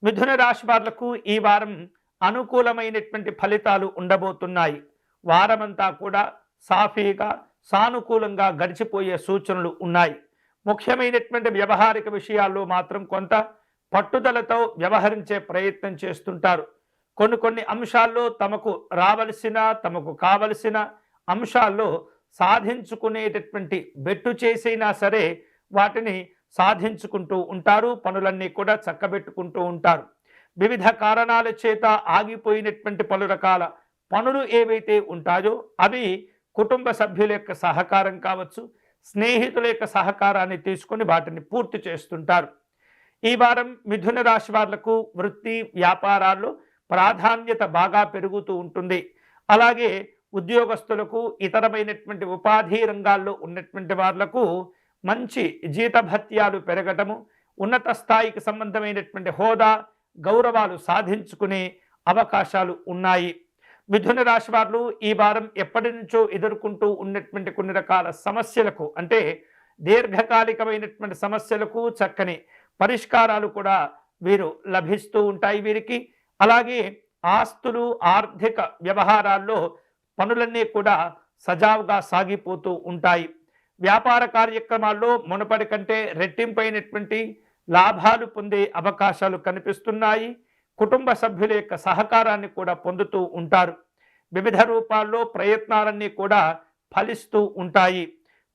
మిథున రాశి వాళ్లకు ఈ వారం అనుకూలమైనటువంటి ఫలితాలు ఉండబోతున్నాయి. వారమంతా కూడా సాఫీగా సానుకూలంగా గడిచిపోయే సూచనలు ఉన్నాయి. ముఖ్యమైనటువంటి వ్యవహారిక విషయాల్లో మాత్రం కొంత పట్టుదలతో వ్యవహరించే ప్రయత్నం చేస్తుంటారు. కొన్ని అంశాల్లో తమకు రావలసిన తమకు కావలసిన అంశాల్లో సాధించుకునేటటువంటి బెట్టు చేసైనా సరే వాటిని సాధించుకుంటూ ఉంటారు. పనులన్నీ కూడా చక్కబెట్టుకుంటూ ఉంటారు. వివిధ కారణాల చేత ఆగిపోయినటువంటి పలు రకాల పనులు ఏవైతే ఉంటాయో అవి కుటుంబ సభ్యుల యొక్క సహకారం కావచ్చు, స్నేహితుల యొక్క సహకారాన్ని తీసుకొని వాటిని పూర్తి చేస్తుంటారు. ఈ వారం మిథున రాశి వాళ్లకు వృత్తి వ్యాపారాల్లో ప్రాధాన్యత బాగా పెరుగుతూ ఉంటుంది. అలాగే ఉద్యోగస్తులకు, ఇతరమైనటువంటి ఉపాధి రంగాల్లో ఉన్నటువంటి వాళ్లకు మంచి జీతభత్యాలు పెరగటము, ఉన్నత స్థాయికి సంబంధమైనటువంటి హోదా గౌరవాలు సాధించుకునే అవకాశాలు ఉన్నాయి. మిథున రాశి వారు ఈ వారం ఎప్పటి నుంచో ఎదుర్కొంటూ ఉన్నటువంటి కొన్ని రకాల సమస్యలకు, అంటే దీర్ఘకాలికమైనటువంటి సమస్యలకు చక్కని పరిష్కారాలు కూడా వీరు లభిస్తూ ఉంటాయి వీరికి. అలాగే ఆస్తులు, ఆర్థిక వ్యవహారాల్లో పనులన్నీ కూడా సజావుగా సాగిపోతూ ఉంటాయి. వ్యాపార కార్యక్రమాల్లో మునుపటి కంటే రెట్టింపైనటువంటి లాభాలు పొందే అవకాశాలు కనిపిస్తున్నాయి. కుటుంబ సభ్యుల యొక్క సహకారాన్ని కూడా పొందుతూ ఉంటారు. వివిధ రూపాల్లో ప్రయత్నాలన్నీ కూడా ఫలిస్తూ ఉంటాయి.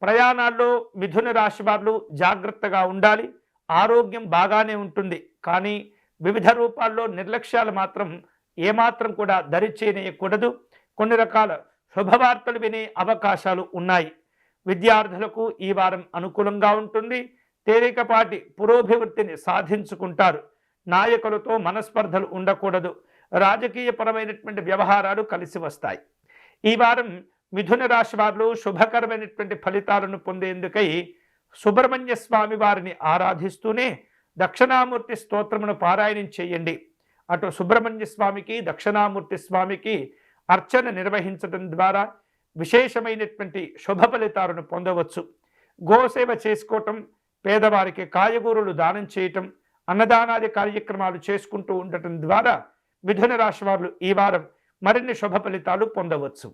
ప్రయాణాల్లో మిథున రాశి వారు జాగ్రత్తగా ఉండాలి. ఆరోగ్యం బాగానే ఉంటుంది, కానీ వివిధ రూపాల్లో నిర్లక్ష్యాలు మాత్రం ఏమాత్రం కూడా దరిచేయకూడదు. కొన్ని రకాల శుభవార్తలు వినే అవకాశాలు ఉన్నాయి. విద్యార్థులకు ఈ వారం అనుకూలంగా ఉంటుంది. తేలికపాటి పురోభివృద్ధిని సాధించుకుంటారు. నాయకులతో మనస్పర్ధలు ఉండకూడదు. రాజకీయపరమైనటువంటి వ్యవహారాలు కలిసి వస్తాయి. ఈ వారం మిథున రాశి వారు శుభకరమైనటువంటి ఫలితాలను పొందేందుకై సుబ్రహ్మణ్య స్వామి వారిని ఆరాధిస్తూనే దక్షిణామూర్తి స్తోత్రమును పారాయణం చేయండి. అటు సుబ్రహ్మణ్య స్వామికి, దక్షిణామూర్తి స్వామికి అర్చన నిర్వహించడం ద్వారా విశేషమైనటువంటి శుభ ఫలితాలను పొందవచ్చు. గోసేవ చేసుకోవటం, పేదవారికి కాయగూరలు దానం చేయటం, అన్నదానాది కార్యక్రమాలు చేసుకుంటూ ఉండటం ద్వారా మిథున రాశి వారు ఈ వారం మరిన్ని శుభ ఫలితాలు పొందవచ్చు.